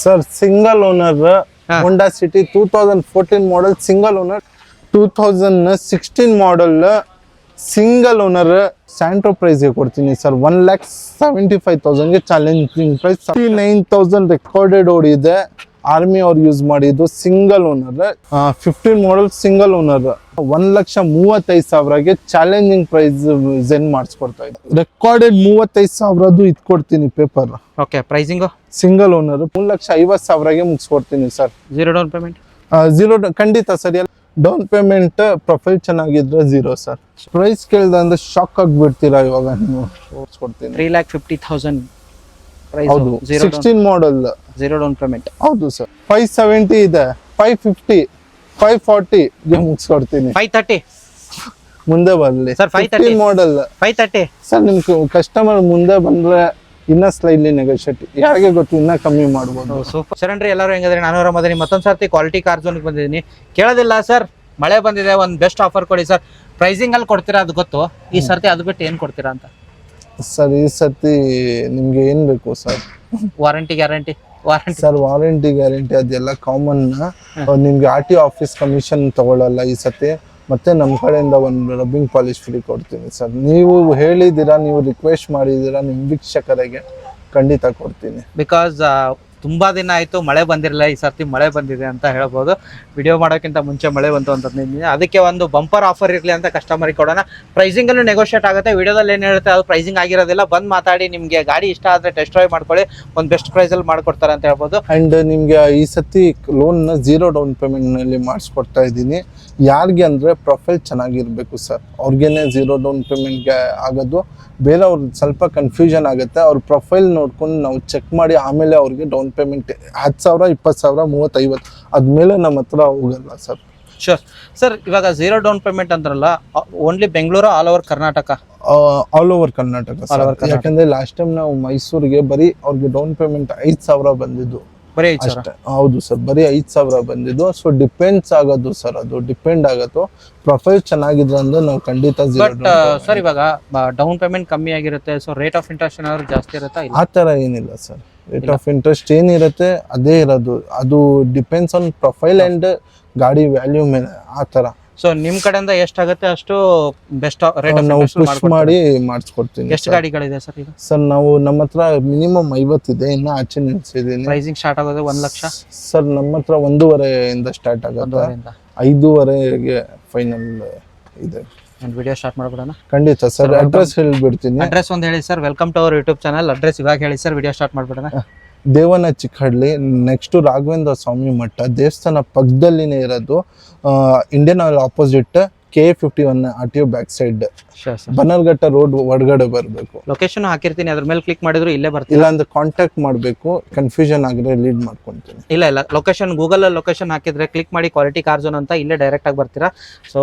Sir single owner Honda City 2014 model single owner 2016 model single owner Santro price ಗೆ ಕೊಡ್ತೀನಿ sir 1,75,000 ಗೆ challenging price 39,000 recorded ಓಡಿದೆ army ಅವ್ರು use ಮಾಡಿದ್ದು single owner 15 model single owner 1,35,000ಗೆ challenging price Zen ಮಾಡಿಸ್ಕೊಡ್ತಾ ಇದ್ದೆ ರೆಕಾರ್ಡೆಡ್ 35,000 ಇದು ಕೊಡ್ತೀನಿ paper. Okay, pricing single owner 3,50,000ಗೆ ಮುಗಿಸ್ಕೊಡ್ತೀನಿ sir. Zero down payment? Zero ಖಂಡಿತ ಸರ್. ಡೌನ್ ಪೇಮೆಂಟ್ ಪ್ರೊಫೈಲ್ ಚೆನ್ನಾಗಿದ್ರೆ ಜೀರೋ ಸರ್. ಪ್ರೈಸ್ ಕೇಳ್ದ ಅಂದ್ರೆ ಶಾಕ್ ಆಗಿಬಿಡ್ತೀರಾ ಇವಾಗ ನೀವು. ಕೊಡ್ತೀನಿ 3,50,000 ಪ್ರೈಸ್. ಹೌದು, 16 ಮಾಡೆಲ್ ಜೀರೋ ಡೌನ್ ಪೇಮೆಂಟ್. ಹೌದು ಸರ್. 570 ಇದೆ, 550, 540 ಗೆ ಮುಗಿಸ್ಕೊಡ್ತೀನಿ. 530 ಮುಂದೆ ಬರ್ಲಿ ಸರ್. 530 model 530 sir. ನಿಮ್ ಕಸ್ಟಮರ್ ಮುಂದೆ ಬಂದ್ರೆ ಇನ್ನ ಸ್ಲೈಡ್ಲಿ ನೆಗೋಷಿಯೇಟ್, ಯಾರಿಗೆ ಗೊತ್ತು ಇನ್ನ ಕಮ್ಮಿ ಮಾಡ್ಬೋದು. Super sir. ಎಲ್ಲರೂ ಹೆಂಗಂದ್ರೆ ನಾನು ಮದನಿ ಮತ್ತೊಂದು ಸರ್ತಿ ಕ್ವಾಲಿಟಿ ಕಾರ್ ಝೋನ್ಗೆ ಬಂದಿದ್ದೀನಿ. ಕೇಳೋದಿಲ್ಲ ಸರ್, ಮಳೆ ಬಂದಿದೆ, ಒಂದು ಬೆಸ್ಟ್ ಆಫರ್ ಕೊಡಿ ಸರ್. ಪ್ರೈಸಿಂಗ್ ಅಲ್ಲಿ ಕೊಡ್ತೀರಾ ಅದು ಗೊತ್ತು, ಈ ಸರ್ತಿ ಅದು ಬಿಟ್ಟು ಏನ್ ಕೊಡ್ತೀರಾ ಅಂತ ಸರ್. ಈ ಸರ್ತಿ ನಿಮ್ಗೆ ಏನ್ ಬೇಕು sir? Warranty guarantee? Sir warranty guarantee ಅದೆಲ್ಲ ಕಾಮನ್. ನಿಮ್ಗೆ RTO ಆಫೀಸ್ ಕಮಿಷನ್ ತಗೊಳ್ಳಲ್ಲ ಈ ಸತಿ. ಮತ್ತೆ ನಮ್ಮ ಕಡೆಯಿಂದ ಒಂದು ರಬ್ಬಿಂಗ್ ಪಾಲಿಶ್ ಫ್ರೀ ಕೊಡ್ತೀನಿ ಸರ್. ನೀವು ಹೇಳಿದ್ದೀರಾ, ನೀವು ರಿಕ್ವೆಸ್ಟ್ ಮಾಡಿದ್ದೀರಾ, ನಿಮ್ಮ ವೀಕ್ಷಕರಿಗೆ ಖಂಡಿತ ಕೊಡ್ತೀನಿ. ಬಿಕಾಸ್ ತುಂಬಾ ದಿನ ಆಯ್ತು ಮಳೆ ಬಂದಿರಲಿಲ್ಲ, ಈ ಸರ್ತಿ ಮಳೆ ಬಂದಿದೆ ಅಂತ ಹೇಳ್ಬೋದು. ವಿಡಿಯೋ ಮಾಡೋಕ್ಕಿಂತ ಮುಂಚೆ ಮಳೆ ಬಂತು ಅಂತ ಅದಕ್ಕೆ ಒಂದು ಬಂಪರ್ ಆಫರ್ ಇರಲಿ ಅಂತ ಕಸ್ಟಮರಿಗೆ ಕೊಡೋಣ. ಪ್ರೈಸಿಂಗ್ ಅಲ್ಲೂ ನೆಗೋಷಿಯೇಟ್ ಆಗುತ್ತೆ. ವಿಡಿಯೋದಲ್ಲಿ ಏನು ಹೇಳುತ್ತೆ ಅದು ಪ್ರೈಸಿಂಗ್ ಆಗಿರೋದಿಲ್ಲ. ಬಂದು ಮಾತಾಡಿ, ನಿಮಗೆ ಗಾಡಿ ಇಷ್ಟ ಆದರೆ ಟೆಸ್ಟ್ ಡ್ರೈವ್ ಮಾಡ್ಕೊಳ್ಳಿ, ಒಂದು ಬೆಸ್ಟ್ ಪ್ರೈಸಲ್ಲಿ ಮಾಡ್ಕೊಡ್ತಾರೆ ಅಂತ ಹೇಳ್ಬೋದು. ಆ್ಯಂಡ್ ನಿಮಗೆ ಈ ಸತಿ ಲೋನ್ನ ಜೀರೋ ಡೌನ್ ಪೇಮೆಂಟ್ನಲ್ಲಿ ಮಾಡಿಸ್ಕೊಡ್ತಾ ಇದ್ದೀನಿ. ಯಾರಿಗೆ ಅಂದರೆ ಪ್ರೊಫೈಲ್ ಚೆನ್ನಾಗಿರಬೇಕು ಸರ್, ಅವ್ರಿಗೇನೆ ಜೀರೋ ಡೌನ್ ಪೇಮೆಂಟ್ಗೆ ಆಗೋದು. ಬೇರೆಯವ್ರು ಸ್ವಲ್ಪ ಕನ್ಫ್ಯೂಷನ್ ಆಗುತ್ತೆ. ಅವ್ರ ಪ್ರೊಫೈಲ್ ನೋಡ್ಕೊಂಡು ನಾವು ಚೆಕ್ ಮಾಡಿ ಆಮೇಲೆ ಅವ್ರಿಗೆ ಡೌನ್ ಪೇಮೆಂಟ್ 10,000, 20,000, 30,000, 50 ಆದ್ಮೇಲೆ ನಮ್ಮ ಹತ್ರ ಹೋಗಲ್ಲ ಸರ್. Sure sir. ಇವಾಗ ಜೀರೋ ಡೌನ್ ಪೇಮೆಂಟ್ ಅಂತಾರಲ್ಲ, only Bengaluru, all over Karnataka? All over Karnataka. ಯಾಕಂದ್ರೆ ಲಾಸ್ಟ್ ಟೈಮ್ ನಾವು ಮೈಸೂರಿಗೆ ಬರೀ ಅವ್ರಿಗೆ ಡೌನ್ ಪೇಮೆಂಟ್ 5,000 ಬಂದಿದ್ದು. ಹೌದು ಸರ್, ಬರೀ 5,000 ಬಂದಿದ್ದು. ಸೊ ಡಿಪೆಂಡ್ಸ್ ಆಗೋದು ಸರ್, ಅದು ಡಿಪೆಂಡ್ ಆಗೋದು. ಪ್ರೊಫೈಲ್ ಚೆನ್ನಾಗಿದ್ರೆ ಅಂದ್ರೆ ನಾವು ಖಂಡಿತ ಸರ್. ಇವಾಗ ಡೌನ್ ಪೇಮೆಂಟ್ ಕಮ್ಮಿ ಆಗಿರುತ್ತೆ, ಸೊ ರೇಟ್ ಆಫ್ ಇಂಟ್ರೆಸ್ಟ್ ಏನಾದ್ರು ಜಾಸ್ತಿ ಇರುತ್ತಾ? ಆ ತರ ಏನಿಲ್ಲ ಸರ್. ರೇಟ್ ಆಫ್ ಇಂಟ್ರೆಸ್ಟ್ ಏನಿರುತ್ತೆ ಅದೇ ಇರೋದು. ಅದು ಡಿಪೆಂಡ್ಸ್ ಆನ್ ಪ್ರೊಫೈಲ್ ಅಂಡ್ ಗಾಡಿ ವ್ಯಾಲ್ಯೂ ಮೇಲೆ ಆ ತರ. ಸೊ ನಿಮ್ ಕಡೆಯಿಂದ ಎಷ್ಟಾಗುತ್ತೆ ಅಷ್ಟು ಬೆಸ್ಟ್ ರೇಟ್ ನಾವು ಪುಷ್ ಮಾಡಿ ಮಾಡಿಸ್ಕೊಡ್ತೀನಿ. ಎಷ್ಟು ಗಾಡಿಗಳಿದೆ ಸರ್ ಈಗ? ಸರ್ ನಾವು ನಮ್ಮ ಹತ್ರ ಮಿನಿಮಮ್ 50 ಇದೆ, ಇನ್ನ ಆಚೆ ನಿಲ್ಸಿದ್ದೀನಿ. ಪ್ರೈಸಿಂಗ್ ಸ್ಟಾರ್ಟ್ ಆಗೋದು 1 ಲಕ್ಷ ಸರ್. ನಮ್ಮ ಹತ್ರ 1.5 ಸ್ಟಾರ್ಟ್ ಆಗುತ್ತೆ, 5.5ಗೆ ಫೈನಲ್ ಇದೆ. ವಿಡಿಯೋ ಸ್ಟಾರ್ಟ್ ಮಾಡ್ಬಿಡೋಣ? ಖಂಡಿತ ಸರ್. ಅಡ್ರೆಸ್ ಹೇಳ್ಬಿಡ್ತೀನಿ. ಅಡ್ರೆಸ್ ಒಂದು ಹೇಳಿ sir. Welcome to our YouTube channel. Address ಇವಾಗ ಹೇಳಿ ಸರ್, ವಿಡಿಯೋ ಸ್ಟಾರ್ಟ್ ಮಾಡ್ಬಿಡೋಣ. ದೇವನ ಚಿಕ್ಕಹಳ್ಳಿ, ನೆಕ್ಸ್ಟ್ ರಾಘವೇಂದ್ರ ಸ್ವಾಮಿ ಮಠ ದೇವಸ್ಥಾನ ಪಕ್ಕದಲ್ಲಿನೇ ಇರೋದು. Indian oil opposite KA51 RTO back side, Bannerghatta road ಒಳಗಡೆ ಬರಬೇಕು. ಲೊಕೇಶನ್ ಹಾಕಿರ್ತೀನಿ, ಅದ್ರ ಮೇಲೆ ಕ್ಲಿಕ್ ಮಾಡಿದ್ರು ಇಲ್ಲೇ ಬರ್ತೀನಿ. ಇಲ್ಲ ಅಂದ್ರೆ ಕಾಂಟ್ಯಾಕ್ಟ್ ಮಾಡಬೇಕು, ಕನ್ಫ್ಯೂಷನ್ ಆಗಿದ್ರೆ ಲೀಡ್ ಮಾಡ್ಕೊಂತೀನಿ. ಇಲ್ಲ ಲೊಕೇಶನ್ ಗೂಗಲ್ ಅಲ್ಲಿ ಲೊಕೇಶನ್ ಹಾಕಿದ್ರೆ ಕ್ಲಿಕ್ ಮಾಡಿ ಕ್ವಾಲಿಟಿ ಕಾರ್ ಝೋನ್ ಅಂತ, ಇಲ್ಲೇ ಡೈರೆಕ್ಟ್ ಆಗಿ ಬರ್ತೀರಾ. ಸೊ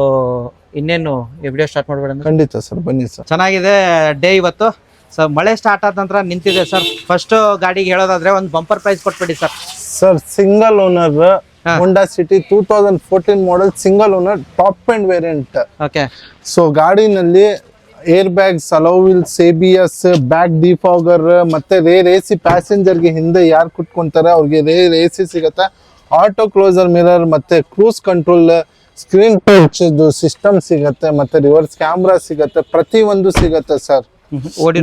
ಇನ್ನೇನು ವಿಡಿಯೋ ಸ್ಟಾರ್ಟ್ ಮಾಡ್ಬೇಡ? ಖಂಡಿತ ಸರ್, ಬನ್ನಿ ಸರ್. ಚೆನ್ನಾಗಿದೆ ಡೇ ಇವತ್ತು. ಸರ್ ಮಳೆ ಸ್ಟಾರ್ಟ್ ಆದ ನಂತರ ನಿಂತಿದೆ ಸರ್. ಫಸ್ಟ್ ಗಾಡಿಗೆ ಹೇಳೋದಾದ್ರೆ ಒಂದು ಬಂಪರ್ ಪ್ರೈಸ್ ಕೊಟ್ಬಿಡಿ sir. Sir single owner Honda City 2014 model single owner top end variant. Okay. So ಗಾಡಿನಲ್ಲಿ air bags, alloy wheels, ABS, back defogger, ಮತ್ತೆ ರೇರ್ AC. ಪ್ಯಾಸೆಂಜರ್ಗೆ ಹಿಂದೆ ಯಾರು ಕುತ್ಕೊಂತಾರೆ ಅವ್ರಿಗೆ ರೇರ್ AC ಸಿಗುತ್ತೆ. ಆಟೋ ಕ್ಲೋಸರ್ ಮಿರರ್, ಮತ್ತೆ cruise control, screen touch system ಸಿಗುತ್ತೆ, ಮತ್ತೆ ರಿವರ್ಸ್ ಕ್ಯಾಮ್ರಾ ಸಿಗುತ್ತೆ, ಪ್ರತಿಯೊಂದು ಸಿಗುತ್ತೆ ಸರ್.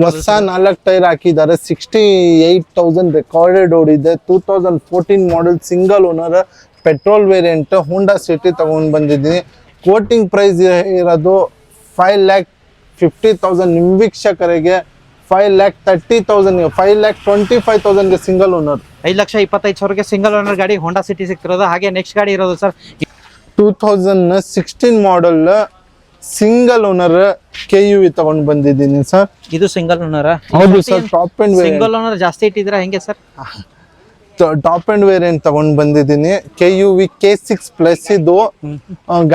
ಹೊಸ 4 ಟೈರ್ ಹಾಕಿದ್ದಾರೆ. 68,000 ರೆಕಾರ್ಡೆಡ್ ಓಡಿದೆ. 2014 model single owner petrol variant Honda City ತಗೊಂಡ್ ಬಂದಿದ್ದೀನಿ. ಕೋಟಿಂಗ್ ಪ್ರೈಸ್ ಇರೋದು 5,50,000. ನಿಮ್ ವೀಕ್ಷಕರಿಗೆ 5,30,000, 5,25,000ಗೆ ಸಿಂಗಲ್ ಓನರ್. 5,25,000ಗೆ ಸಿಂಗಲ್ ಓನರ್ ಗಾಡಿ ಹೋಂಡಾ ಸಿಟಿ ಸಿಗ್ತಿರೋದು. ಹಾಗೆ ನೆಕ್ಸ್ಟ್ ಗಾಡಿ ಇರೋದು sir 2016 model single owner KUV ತಗೊಂಡ್ ಬಂದಿದ್ದೀನಿ ಸರ್. ಇದು ಸಿಂಗಲ್ ಓನರ್? ಹೌದು sir. Top and single owner ಜಾಸ್ತಿ ಇಟ್ಟಿದ್ರ ಹೆಂಗೆ ಸರ್? ಟಾಪ್ ಅಂಡ್ ವೇರಿಯಂಟ್ ತಗೊಂಡ್ ಬಂದಿದ್ದೀನಿ. KUV K6 plus. ಇದು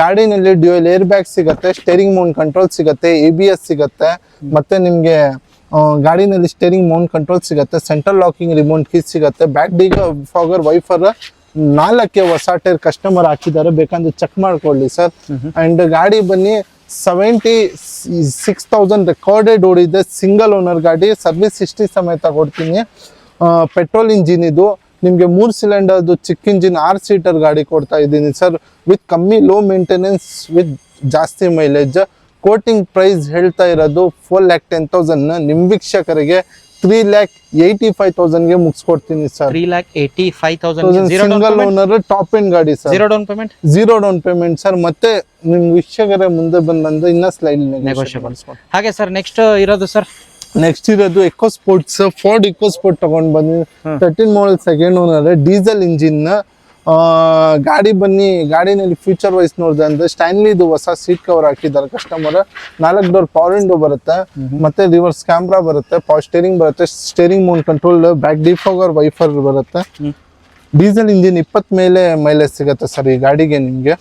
ಗಾಡಿನಲ್ಲಿ ಡ್ಯೂಯಲ್ ಏರ್ ಬ್ಯಾಗ್ ಸಿಗುತ್ತೆ, ಸ್ಟೇರಿಂಗ್ ಮೌಂಟ್ ಕಂಟ್ರೋಲ್ ಸಿಗುತ್ತೆ, ABS ಸಿಗುತ್ತೆ, ಮತ್ತೆ ನಿಮ್ಗೆ ಗಾಡಿನಲ್ಲಿ ಸ್ಟೇರಿಂಗ್ ಮೌಂಟ್ ಕಂಟ್ರೋಲ್ ಸಿಗುತ್ತೆ, ಸೆಂಟ್ರಲ್ ಲಾಕಿಂಗ್ ರಿಮೋಟ್ ಕೀ ಸಿಗುತ್ತೆ, ಬ್ಯಾಕ್ ಡಿಫಾಗರ್, ವೈಫರ್ 4 ಹೊಸ ಟೈರ್ ಕಸ್ಟಮರ್ ಹಾಕಿದ್ದಾರೆ, ಬೇಕಂದ್ರೆ ಚೆಕ್ ಮಾಡ್ಕೊಳ್ಳಿ ಸರ್. ಅಂಡ್ ಗಾಡಿ ಬನ್ನಿ 76,000 ರೆಕಾರ್ಡೆಡ್ ಓಡಿದೆ. ಸಿಂಗಲ್ ಓನರ್ ಗಾಡಿ, ಸರ್ವಿಸ್ ಹಿಸ್ಟ್ರಿ ಸಮೇತ ಕೊಡ್ತೀನಿ. ಪೆಟ್ರೋಲ್ ಇಂಜಿನ್ ಇದು. ನಿಮ್ಗೆ 3 ಸಿಲಿಂಡರ್ದು ಚಿಕ್ಕ ಇಂಜಿನ್ 6 ಸೀಟರ್ ಗಾಡಿ ಕೊಡ್ತಾ ಇದ್ದೀನಿ ಸರ್, ವಿತ್ ಕಮ್ಮಿ ಲೋ ಮೇಂಟೆನೆನ್ಸ್ ವಿತ್ ಜಾಸ್ತಿ ಮೈಲೇಜ್. ಕೋಟಿಂಗ್ ಪ್ರೈಸ್ ಹೇಳ್ತಾ ಇರೋದು 4,10,000 ನಿಮ್ ವೀಕ್ಷಕರಿಗೆ 3,85,000ಗೆ ಮುಗಿಸ್ಕೊಡ್ತೀನಿ sir. 3,85,000 single owner top end ಗಾಡಿ sir. Zero down payment sir. ಮತ್ತೆ ನಿಮ್ ವೀಕ್ಷಕರ ಮುಂದೆ ಬಂದು ಇನ್ನ ಸ್ಲೈಡ್ ನೆಗೋಷಿಯಬಲ್. ಹಾಗೆ ಸರ್ ನೆಕ್ಸ್ಟ್ ಇರೋದು ಸರ್, ನೆಕ್ಸ್ಟ್ ಇರೋದು Eco Sports, Ford Eco Sport ತಗೊಂಡ್ ಬಂದಿ 13 model second owner, diesel engine ಗಾಡಿ. ಗಾಡಿನಲ್ಲಿ ಫ್ಯೂಚರ್ ವೈಸ್ ನೋಡಿದೆ ಅಂದ್ರೆ ಸ್ಟ್ಯಾನ್ಲಿದು ಹೊಸ ಸೀಟ್ ಕವರ್ ಹಾಕಿದ್ದಾರೆ ಕಸ್ಟಮರ್. 4 ಡೋರ್ ಪವರ್ ವಿಂಡೋ ಬರುತ್ತೆ, ಮತ್ತೆ ರಿವರ್ಸ್ ಕ್ಯಾಮ್ರಾ ಬರುತ್ತೆ, ಪವರ್ ಸ್ಟೇರಿಂಗ್ ಬರುತ್ತೆ, steering mount control, back defogger, wiper ಬರುತ್ತೆ. ಡೀಸೆಲ್ ಇಂಜಿನ್ 20 ಮೇಲೆ ಮೈಲೇಜ್ ಸಿಗುತ್ತೆ ಸರ್ ಈ ಗಾಡಿಗೆ. ನಿಮ್ಗೆ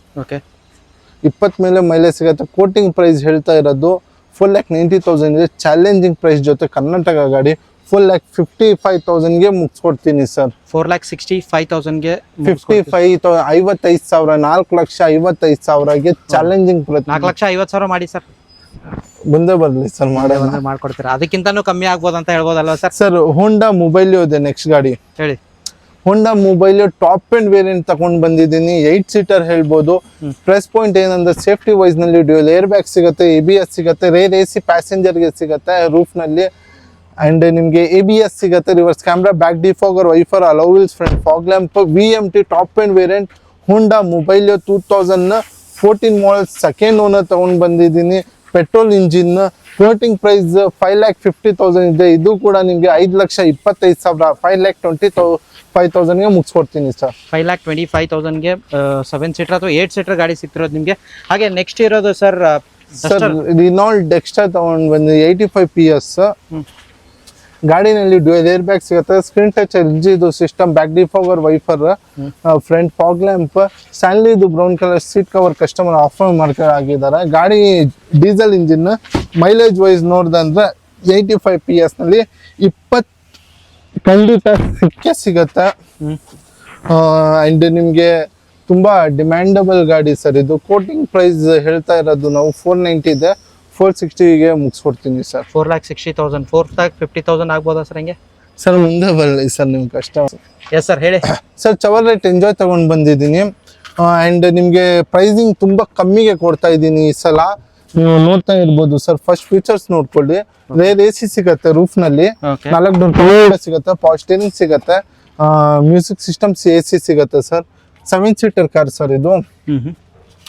20 ಮೇಲೆ ಮೈಲೇಜ್ ಸಿಗುತ್ತೆ. ಕೋಟಿಂಗ್ ಪ್ರೈಸ್ ಹೇಳ್ತಾ ಇರೋದು 4,90,000 ಇದೆ. ಚಾಲೆಂಜಿಂಗ್ ಪ್ರೈಸ್ ಜೊತೆ ಕರ್ನಾಟಕ ಗಾಡಿ 4,55,000ಗೆ ಮುಗಿಸ್ಕೊಡ್ತೀನಿ ಸರ್. 4,65,000ಗೆ 55,000, 4,55,000ಗೆ ಚಾಲೆಂಜಿಂಗ್. 4,50,000 ಮಾಡಿ ಸರ್, ಮುಂದೆ ಬರ್ಲಿ ಸರ್, ಮಾಡ್ಕೊಡ್ತೀರಾ. ಅದಕ್ಕಿಂತನೂ ಕಮ್ಮಿ ಆಗ್ಬೋದು ಅಂತ ಹೇಳ್ಬೋದಲ್ವಾ ಸರ್? ಸರ್ ಹೋಂಡಾ ಮೊಬೈಲ್ ಇದೆ ನೆಕ್ಸ್ಟ್ ಗಾಡಿ. ಹೇಳಿ. Honda mobile top end variant ತಗೊಂಡ್ ಬಂದಿದ್ದೀನಿ. 8 ಸೀಟರ್ ಹೇಳ್ಬೋದು. ಪ್ಲಸ್ ಪಾಯಿಂಟ್ ಏನಂದ್ರೆ ಸೇಫ್ಟಿ ವೈಸ್ ನಲ್ಲಿ ಡ್ಯೂಯಲ್ ಏರ್ ಬ್ಯಾಗ್ ಸಿಗುತ್ತೆ, ABS ಸಿಗುತ್ತೆ, ರೇರ್ AC ಪ್ಯಾಸೆಂಜರ್ಗೆ ಸಿಗುತ್ತೆ ರೂಫ್ ನಲ್ಲಿ. ಅಂಡ್ ನಿಮ್ಗೆ ABS ಸಿಗುತ್ತೆ, reverse camera, back defogger, wiper, alloy wheels, front fog lamp. VMT top end variant Honda mobile 2014 model second owner ತಗೊಂಡ್ ಬಂದಿದ್ದೀನಿ. Petrol engine. ಕೋಟಿಂಗ್ ಪ್ರೈಸ್ 5,50,000 ಇದೆ. ಇದು ಕೂಡ ನಿಮ್ಗೆ 5,25,000, 5,25,000ಗೆ ಮುಗಿಸ್ಕೊಡ್ತೀನಿ ಸರ್. 5,25,000ಗೆ 7 ಸೀಟರ್ ಅಥವಾ 8 ಸೀಟರ್ ಗಾಡಿ ಸಿಗ್ತಿರೋದು ನಿಮ್ಗೆ. ಹಾಗೆ ನೆಕ್ಸ್ಟ್ ಇರೋದು ಸರ್ ರಿನಾಲ್ಟ್ ಡೆಕ್ಸ್ಟರ್ ತಗೊಂಡ್ ಬಂದು 85 PS ಗಾಡಿನಲ್ಲಿ ಡ್ಯೂಯಲ್ ಏರ್ ಬ್ಯಾಗ್ ಸಿಗುತ್ತೆ, ಸ್ಕ್ರೀನ್ ಟಚ್ LGದು system, back defogger, wiper, front fog lamp, ಸ್ಟ್ಯಾನ್ಲಿದು brown colour seat cover customer after market ಆಗಿದ್ದಾರೆ. ಗಾಡಿ ಡೀಸೆಲ್ ಇಂಜಿನ್. ಮೈಲೇಜ್ ವೈಸ್ ನೋಡ್ದಂದ್ರೆ 85 PS ನಲ್ಲಿ 20 ಖಂಡಿತ ಸಿಗುತ್ತೆ. ಅಂಡ್ ನಿಮ್ಗೆ ತುಂಬಾ ಡಿಮ್ಯಾಂಡಬಲ್ ಗಾಡಿ ಸರ್ ಇದು. ಕೋಟಿಂಗ್ ಪ್ರೈಸ್ ಹೇಳ್ತಾ ಇರೋದು ನಾವು 490 ಇದೆ, 460ಗೆ ಮುಗಿಸ್ಕೊಡ್ತೀನಿ ಸರ್. 4,60,000, 4,50,000 ಆಗ್ಬೋದಾ ಸರ್? ಹಂಗೆ ಸರ್ ಮುಂದೆ ಬರಲಿ ಸರ್ ನಿಮ್ ಕಷ್ಟ. ಎಸ್ ಸರ್ ಹೇಳಿ. ಸರ್ ಚವರ್ಲೆಟ್ ಎಂಜಾಯ್ ತಗೊಂಡ್ ಬಂದಿದ್ದೀನಿ. ಅಂಡ್ ನಿಮ್ಗೆ ಪ್ರೈಸಿಂಗ್ ತುಂಬಾ ಕಮ್ಮಿಗೆ ಕೊಡ್ತಾ ಇದ್ದೀನಿ ಈ ಸಲ. ನೀವು ನೋಡ್ತಾ ಇರ್ಬೋದು ಸರ್. ಫಸ್ಟ್ ಫೀಚರ್ಸ್ ನೋಡ್ಕೊಳ್ಳಿ. ರೇರ್ AC ಸಿಗತ್ತೆ ರೂಫ್ ನಲ್ಲಿ, 4 ಡೋರ್ ಪವರ್ ಸಿಗತ್ತೆ, ಪವರ್ ಸ್ಟೇರಿಂಗ್ ಸಿಗತ್ತೆ, ಮ್ಯೂಸಿಕ್ ಸಿಸ್ಟಮ್ಸ್ AC ಸಿಗತ್ತೆ ಸರ್. 7 ಸೀಟರ್ ಕಾರ್ ಸರ್ ಇದು.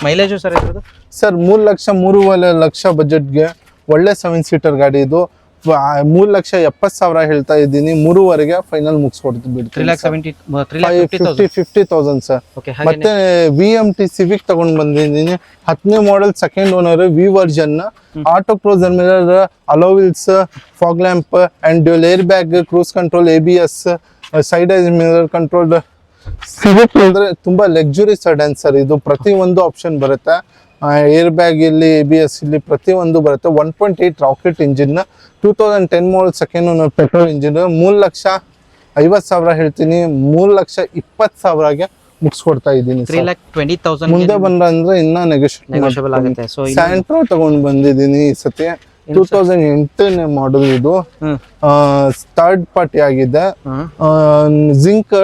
ಮೈಲೇಜು ಸರ್ ಇರೋದು ಸರ್ 3,00,000 ಬಜೆಟ್ಗೆ ಒಳ್ಳೆ 7 ಸೀಟರ್ ಗಾಡಿ ಇದು. 3,70,000 ಹೇಳ್ತಾ ಇದ್ದೀನಿ. 3.5ಗೆ ಫೈನಲ್ ಮುಗಿಸ್ಕೊಡ್ತೀನಿ. 50,000 ಸರ್. ಮತ್ತೆ VMT ಸಿವಿಕ್ ತಗೊಂಡ್ ಬಂದಿದ್ದೀನಿ. 10ನೇ model second owner, V version, auto closer mirror, alloy wheels, fog lamp and dual air bag, cruise control, ABS, side ice mirror control. Civic ಅಂದ್ರೆ ತುಂಬಾ ಲಕ್ಸುರಿ ಸೆಡನ್ ಸರ್ ಇದು. ಪ್ರತಿ ಒಂದು ಆಪ್ಷನ್ ಬರುತ್ತೆ. ಏರ್ ಬ್ಯಾಗ್ ಇಲ್ಲಿ, ABS ಇಲ್ಲಿ ಪ್ರತಿಯೊಂದು ಬರುತ್ತೆ. 1.8 rocket engine, 2010 model second owner petrol engine. 3,50,000 ಹೇಳ್ತೀನಿ, 3,20,000ಗೆ ಮುಗಿಸ್ಕೊಡ್ತಾ ಇದ್ದೀನಿ. 3,20,000 ಮುಂದೆ ಬಂದ್ರೆ ಇನ್ನ ನೆಗೋಷಿಯಬಲ್ ಆಗುತ್ತೆ. ಸೊ ಸ್ಯಾಂಟ್ರೋ ತಗೊಂಡ್ ಬಂದಿದ್ದೀನಿ ಈ ಸತಿ. 2008ನೇ ಮಾಡಲ್ ಇದು. ಥರ್ಡ್ ಪಾರ್ಟಿ ಆಗಿದೆ. ಜಿಂಕ್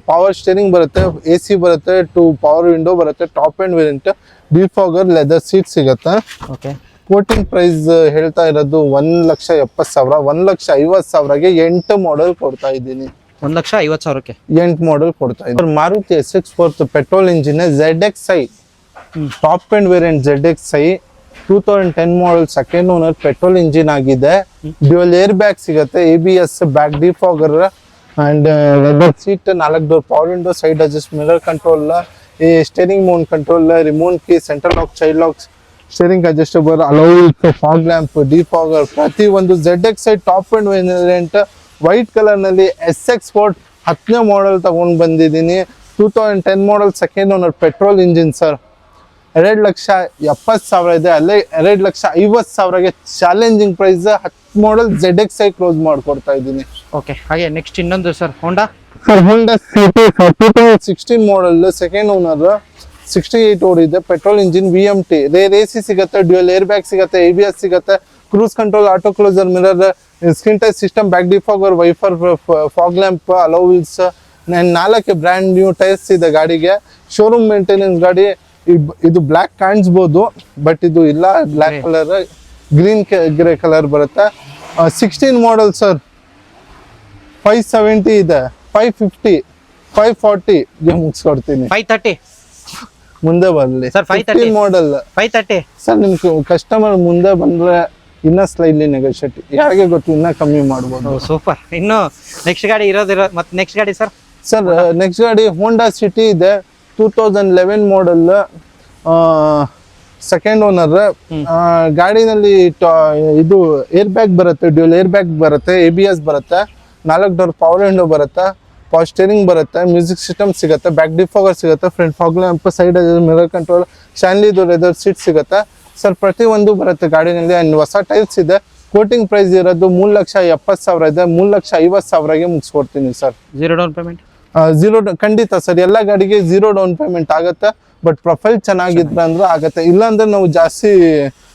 ಪವರ್ ಸ್ಟೇರಿಂಗ್ ಬರುತ್ತೆ, AC ಬರುತ್ತೆ, 2 ಪವರ್ ವಿಂಡೋ ಬರುತ್ತೆ, top end variant, defogger, leather seat ಸಿಗತ್ತೆ. ಕೋಟಿಂಗ್ ಪ್ರೈಸ್ ಹೇಳ್ತಾ ಇರೋದು 1,70,000, 1,50,000ಗೆ 8 ಮಾಡಲ್ ಕೊಡ್ತಾ ಇದ್ದೀನಿ. 1,50,000ಕ್ಕೆ 8 ಮಾಡಲ್ ಕೊಡ್ತಾ ಇದ್ದೀನಿ. Maruti SX4 petrol engine, ZXi top end variant, ZXi 2010 model second owner petrol engine ಆಗಿದೆ. ಡ್ಯೂಯಲ್ ಏರ್ ಬ್ಯಾಗ್ ಸಿಗುತ್ತೆ, ABS, back defogger and leather seat, 4 door power window, side adjust mirror control, steering mount control, remote key, central lock, child locks, steering adjustable, alloy wheels, fog lamp, defogger, ಪ್ರತಿ ಒಂದು. ZXi top end variant white colour ನಲ್ಲಿ SX4 10ನೇ model ತಗೊಂಡ್ ಬಂದಿದ್ದೀನಿ. 2010 model second owner petrol engine sir. 2,70,000 ಇದೆ. ಅಲ್ಲೇ 2,50,000ಗೆ challenging price 10 model ZXi close ಮಾಡ್ಕೊಡ್ತಾ ಇದ್ದೀನಿ. ಓಕೆ. ಹಾಗೆ ನೆಕ್ಸ್ಟ್ ಇನ್ನೊಂದು sir Honda. Sir Honda City 2016 model second owner, 68 ಓಡಿದೆ, petrol engine, VMT, rear AC ಸಿಗುತ್ತೆ, ಡ್ಯೂಯಲ್ ಏರ್ ಬ್ಯಾಗ್ ಸಿಗುತ್ತೆ, ABS ಸಿಗುತ್ತೆ, cruise control, auto closer mirror, screen touch system, back defogger, wiper, fog lamp, alloy wheels, 4 brand new tyres ಇದೆ ಗಾಡಿಗೆ. Showroom maintenance ಗಾಡಿ. ಇದು black ಕಾಣಿಸ್ಬೋದು, but ಇದು ಇಲ್ಲ, black colour, green grey colour ಬರುತ್ತೆ. 16 model sir. 570 ಇದೆ, 550, 540ಗೆ ಮುಗಿಸ್ಕೊಡ್ತೀನಿ. 530 ಮುಂದೆ ಬರಲಿ ಸರ್. 530 ಮಾಡಲ್ 530 ಸರ್. ನಿಮ್ ಕಸ್ಟಮರ್ ಮುಂದೆ ಬಂದ್ರೆ ಇನ್ನ ಸ್ಲೈಡ್ಲಿ ನೆಗೋಷಿಯೇಟ್, ಯಾರಿಗೆ ಗೊತ್ತು, ಇನ್ನ ಕಮ್ಮಿ ಮಾಡ್ಬೋದು. ಸೂಪರ್. ಇನ್ನು ನೆಕ್ಸ್ಟ್ ಗಾಡಿ ಮತ್ತೆ ನೆಕ್ಸ್ಟ್ ಗಾಡಿ ಸರ್. ಸರ್ ನೆಕ್ಸ್ಟ್ ಗಾಡಿ ಹೋಂಡಾ ಸಿಟಿ ಇದೆ, 2011 ಮಾಡಲ್, ಸೆಕೆಂಡ್ ಓನರ್. ಗಾಡಿನಲ್ಲಿ ಇದು ಏರ್ ಬ್ಯಾಗ್ ಬರುತ್ತೆ, ಡ್ಯೂಲ್ ಏರ್ ಬ್ಯಾಗ್ ಬರುತ್ತೆ, ABS ಬರುತ್ತೆ, 4 ಡೋರ್ ಪವರ್ ವಿಂಡೋ ಬರುತ್ತೆ, ಪವರ್ ಸ್ಟೇರಿಂಗ್ ಬರುತ್ತೆ, ಮ್ಯೂಸಿಕ್ ಸಿಸ್ಟಮ್ ಸಿಗುತ್ತೆ, ಬ್ಯಾಕ್ ಡಿಫಾಗರ್ ಸಿಗುತ್ತೆ, front fog lamp, side mirror control, ಶಾನ್ಲಿದು ಲೆದರ್ ಸೀಟ್ ಸಿಗುತ್ತೆ ಸರ್. ಪ್ರತಿ ಒಂದು ಬರುತ್ತೆ ಗಾಡಿನಲ್ಲಿ. ಅಂಡ್ ಹೊಸ ಟೈರ್ಸ್ ಇದೆ. ಕೋಟಿಂಗ್ ಪ್ರೈಸ್ ಇರೋದು 3,70,000 ಇದೆ, 3,50,000ಗೆ ಮುಗಿಸ್ಕೊಡ್ತೀನಿ ಸರ್. 0 down payment? ಖಂಡಿತ ಸರ್. ಎಲ್ಲ ಗಾಡಿಗೆ 0 ಡೌನ್ ಪೇಮೆಂಟ್ ಆಗುತ್ತೆ, ಬಟ್ ಪ್ರೊಫೈಲ್ ಚೆನ್ನಾಗಿದ್ರೆ ಅಂದ್ರೆ ಆಗುತ್ತೆ. ಇಲ್ಲಾಂದ್ರೆ ನಾವು ಜಾಸ್ತಿ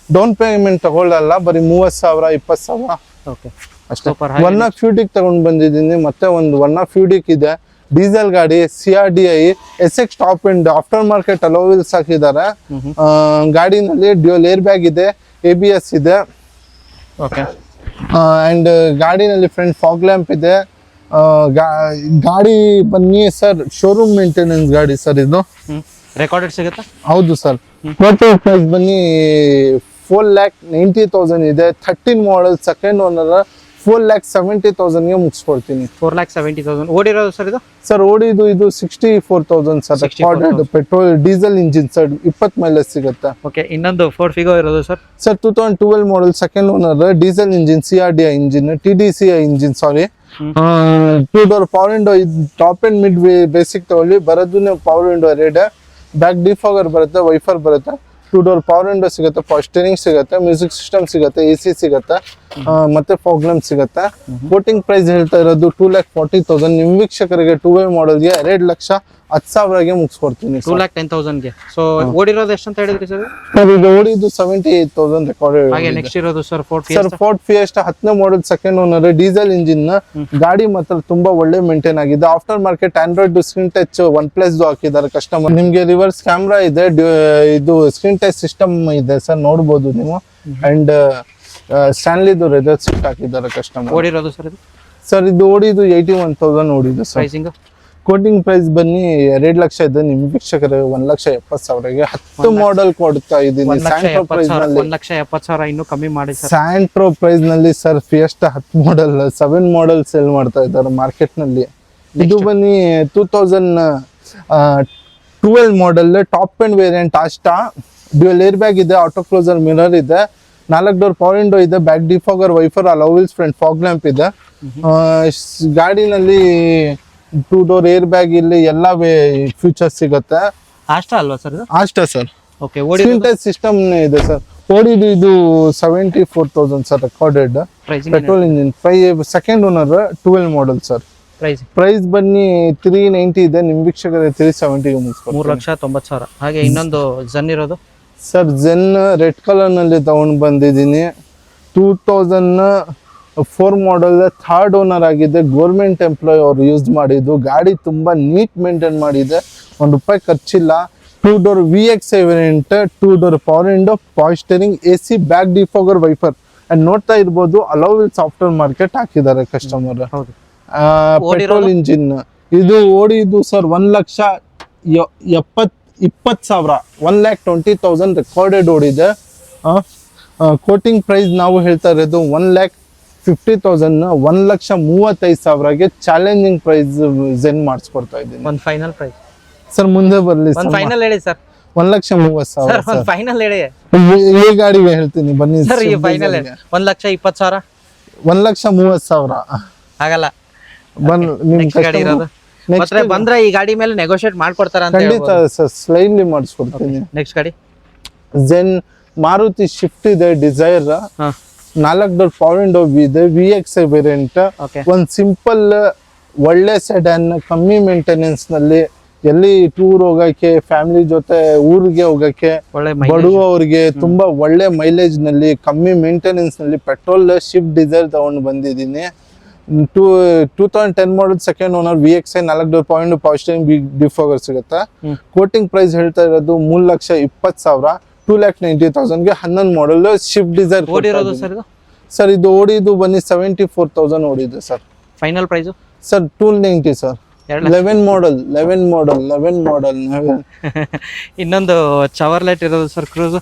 ಡೌನ್ ಪೇಮೆಂಟ್ ತಗೊಳ್ಳಲ್ಲ, ಬರೀ 30,000 20,000 ಓಕೆ ಅಷ್ಟೇ. ಒನ್ ಆಫ್ ಫ್ಯೂಡಿಕ್ ತಗೊಂಡ್ ಬಂದಿದ್ದೀನಿ. ಮತ್ತೆ ಒಂದು ಒನ್ ಆಫ್ ಫ್ಯೂಡಿಕ್ ಇದೆ, ಡೀಸೆಲ್ ಗಾಡಿ, CRDI SX top end after market alloy wheels ಹಾಕಿದ್ದಾರೆ. ಗಾಡಿನಲ್ಲಿ ಡ್ಯೂಯಲ್ ಏರ್ ಬ್ಯಾಗ್ ಇದೆ, ABS ಇದೆ. ಓಕೆ. ಅಂಡ್ ಗಾಡಿನಲ್ಲಿ ಫ್ರಂಟ್ ಫಾಗ್ ಲ್ಯಾಂಪ್ ಇದೆ. ಗಾಡಿ ಬನ್ನಿ ಸರ್, ಶೋರೂಮ್ ಮೇಂಟೆನೆನ್ಸ್ ಗಾಡಿ ಸರ್ ಇದು. ರೆಕಾರ್ಡೆಡ್ ಸಿಗುತ್ತಾ? ಹೌದು ಸರ್. ಟೋಟಲ್ ಪ್ರೈಸ್ ಬನ್ನಿ 4,90,000 ಇದೆ. 13 ಮಾಡಲ್, ಸೆಕೆಂಡ್ ಓನರ್, 4,70,000ಗೆ ಮುಗಿಸ್ಕೊಡ್ತೀನಿ. 4,70,000 ಓಡಿರೋದು ಸರ್ ಇದು? ಸರ್ ಓಡಿದು ಇದು 64,000 sir. Recorded petrol diesel engine sir, 20 mileage ಸಿಗುತ್ತೆ. ಓಕೆ. ಇನ್ನೊಂದು ಫೋರ್ಡ್ ಫಿಗೋ ಇರೋದು sir? Sir 2012 model, second owner, diesel engine, CRDI engine, TDCI engine, sorry. 2 door power window, top and mid basic ತಗೊಳ್ಳಿ, ಬರೋದು power window ರೇಡ್, back defogger ಬರುತ್ತೆ, wiper ಬರುತ್ತೆ, 2 door power window ಸಿಗುತ್ತೆ, power steering ಸಿಗುತ್ತೆ, music system ಸಿಗುತ್ತೆ, AC ಸಿಗುತ್ತೆ, ಮತ್ತೆ ಫಾಗ್ ಲ್ಯಾಂಪ್ ಸಿಗುತ್ತೆ. ಕೋಟಿಂಗ್ ಪ್ರೈಸ್ ಹೇಳ್ತಾ ಇರೋದು 2,40,000. ನಿಮ್ ವೀಕ್ಷಕರಿಗೆ 2 ಮಾಡಲ್ಗೆ 2,10,000ಗೆ ಮುಗಿಸ್ಕೊಡ್ತೀನಿ. 2,10,000ಗೆ. ಸೊ ಓಡಿರೋದು ಎಷ್ಟು ಅಂತ ಹೇಳಿದ್ರಿ ಸರ್? ಇದು ಓಡಿದ್ದು 78,000 ರೆಕಾರ್ಡೆಡ್. ಹಾಗೆ ನೆಕ್ಸ್ಟ್ ಇರೋದು sir Ford fiesta 10ನೇ model, second owner, diesel engine. ಗಾಡಿ ಮಾತ್ರ ತುಂಬಾ ಒಳ್ಳೆ ಮೇಂಟೈನ್ ಆಗಿದೆ. After market Android screen touch OnePlus ಹಾಕಿದ್ದಾರೆ ಕಸ್ಟಮರ್. ನಿಮ್ಗೆ ರಿವರ್ಸ್ ಕ್ಯಾಮ್ರಾ ಇದೆ, ಇದು ಸ್ಕ್ರೀನ್ ಟಚ್ ಸಿಸ್ಟಮ್ ಇದೆ ಸರ್, ನೋಡ್ಬೋದು ನೀವು. ಅಂಡ್ ಸ್ಟ್ಯಾನ್ಲಿದು ಲೆದರ್ ಸೀಟ್ ಹಾಕಿದ್ದಾರೆ ಕಸ್ಟಮರ್. ಓಡಿರೋದು ಸರ್ ಇದು? ಸರ್ ಇದು ಓಡಿದ್ದು 81,000 ಓಡಿದೆ ಸರ್. ಪ್ರೈಸಿಂಗ್? ಕೋಟಿಂಗ್ ಪ್ರೈಸ್ ಬನ್ನಿ 2 ಲಕ್ಷ ಇದೆ. ನಿಮ್ ವೀಕ್ಷಕರಿಗೆ 1,70,000ಗೆ 10 ಮಾಡಲ್ ಕೊಡ್ತಾ ಇದ್ದೀನಿ. ಸ್ಯಾಂಟ್ರೋ ಪ್ರೈಸ್ ನಲ್ಲಿ 1,70,000 ಇನ್ನೂ ಕಮ್ಮಿ ಮಾಡಿ ಸರ್. ಸ್ಯಾಂಟ್ರೋ ಪ್ರೈಸ್ ನಲ್ಲಿ sir Fiesta 10 model 7 model sale ಮಾಡ್ತಾ ಇದ್ದಾರೆ ಮಾರ್ಕೆಟ್ ನಲ್ಲಿ. ಇದು ಬನ್ನಿ 2012 model, top end variant Asta, dual air bag ಇದೆ, ಆಟೋ ಕ್ಲೋಸರ್ ಮಿರರ್ ಇದೆ, 4 ಡೋರ್ ಪವರ್ ವಿಂಡೋ ಇದೆ, back defogger, wiper, alloy wheels, front fog lamp ಇದೆ. ಗಾಡಿನಲ್ಲಿ 2 ಡೋರ್ ಏರ್ ಬ್ಯಾಗ್, ಇಲ್ಲಿ ಎಲ್ಲ ಫ್ಯೂಚರ್ಸ್ ಸಿಗುತ್ತೆ. ಆಸ್ಟಾ ಅಲ್ವಾ ಸರ್ ಇದು? Asta sir. Okay. Screen touch system ಇದೆ ಸರ್. ಓಡಿದು ಇದು 74,000 sir, recorded, petrol engine, second owner, 12 model sir. Price ಬನ್ನಿ 390 ಇದೆ. ನಿಮ್ ವೀಕ್ಷಕರಿಗೆ 370ಗೆ ಮುಗಿಸ್ಕೊಡ್ತೀನಿ. 3,90,000. ಹಾಗೆ ಇನ್ನೊಂದು ಜನ್ ಇರೋದು ಸರ್, ಜೆನ್ ರೆಡ್ ಕಲರ್ ನಲ್ಲಿ ತಗೊಂಡ್ ಬಂದಿದ್ದೀನಿ. 2004 ಮಾಡಲ್, 3rd ಓನರ್ ಆಗಿದೆ, ಗೌರ್ಮೆಂಟ್ ಎಂಪ್ಲಾಯ್ ಅವ್ರು ಯೂಸ್ ಮಾಡಿದ್ದು. ಗಾಡಿ ತುಂಬಾ ನೀಟ್ ಮೇಂಟೈನ್ ಮಾಡಿದೆ, ₹1 ಖರ್ಚಿಲ್ಲ. 2 door VXI variant, 2 door power window, power steering, AC, back defogger, wiper. And ನೋಡ್ತಾ ಇರ್ಬೋದು ಅಲೋವಿಲ್ಸ್ ಆಫ್ಟರ್ ಮಾರ್ಕೆಟ್ ಹಾಕಿದ್ದಾರೆ ಕಸ್ಟಮರ್. Petrol engine. ಇದು ಓಡಿದ್ದು ಸರ್ 1,20,000, 1,20,000 ರೆಕಾರ್ಡೆಡ್ ಓಡಿದೆ. ಕೋಟಿಂಗ್ ಪ್ರೈಸ್ ನಾವು ಹೇಳ್ತಾ ಇರೋದು 1,50,000, 1,35,000ಗೆ ಚಾಲೆಂಜಿಂಗ್ ಪ್ರೈಸ್ ಜೆನ್ ಮಾಡಿಸ್ಕೊಡ್ತಾ ಇದ್ದೀನಿ. ಒಂದು ಫೈನಲ್ ಪ್ರೈಸ್ ಸರ್ ಮುಂದೆ ಬರಲಿ. ಒಂದು ಫೈನಲ್ ಹೇಳಿ ಸರ್. 1,30,000 ಸರ್. ಒಂದು ಫೈನಲ್ ಹೇಳಿ. ಈ ಗಾಡಿಗೆ ಹೇಳ್ತೀನಿ ಬನ್ನಿ ಸರ್. ಈ ಫೈನಲ್ 1,20,000, 1,30,000 ಆಗಲ್ಲ. ನೆಕ್ಸ್ಟ್ ಗಾಡಿ ಇರೋದು ಮತ್ತೆ ಬಂದ್ರೆ ಈ ಗಾಡಿ ಮೇಲೆ ನೆಗೋಷಿಯೇಟ್ ಮಾಡ್ಕೊಡ್ತಾರ ಅಂತ ಖಂಡಿತ ಸರ್, ಸ್ಲೈಡ್ಲಿ ಮಾಡಿಸ್ಕೊಡ್ತೀನಿ. ನೆಕ್ಸ್ಟ್ ಗಾಡಿ ಜೆನ್, ಮಾರುತಿ ಶಿಫ್ಟ್ ಇದೆ, ಡಿಸೈರ್, 4 ಡೋರ್ ಪವರ್ ವಿಂಡೋ ಇದೆ, VXI ವೇರಿಯಂಟ್. ಒಂದ್ ಸಿಂಪಲ್ ಒಳ್ಳೆ ಸೆಡನ್, ಕಮ್ಮಿ ಮೇಂಟೆನೆನ್ಸ್ ನಲ್ಲಿ, ಎಲ್ಲಿ ಟೂರ್ ಹೋಗಕ್ಕೆ, ಫ್ಯಾಮಿಲಿ ಜೊತೆ ಊರಿಗೆ ಹೋಗಕ್ಕೆ, ಬಡವರಿಗೆ ತುಂಬಾ ಒಳ್ಳೆ ಮೈಲೇಜ್ ನಲ್ಲಿ, ಕಮ್ಮಿ ಮೇಂಟೆನೆನ್ಸ್ ನಲ್ಲಿ, ಪೆಟ್ರೋಲ್ ಶಿಫ್ಟ್ ಡಿಸೈರ್ ತಗೊಂಡು ಬಂದಿದ್ದೀನಿ. 2010 model second owner VXI 4 door point power steering big defogger ಸಿಗುತ್ತೆ. ಕೋಟಿಂಗ್ ಪ್ರೈಸ್ ಹೇಳ್ತಾ ಇರೋದು 3,20,000, 2,90,000 ಗೆ 11 ಮಾಡಲ್ ಶಿಫ್ಟ್ ಡಿಸೈರ್ ಓಡಿರೋದು ಸರ್ ಇದು ಸರ್. ಇದು ಓಡಿದು ಬನ್ನಿ 74,000 ಓಡಿದೆ sir. Final price sir 290 sir. 11 model ಇನ್ನೊಂದು ಚವರ್ಲೆಟ್ ಇರೋದು sir Cruze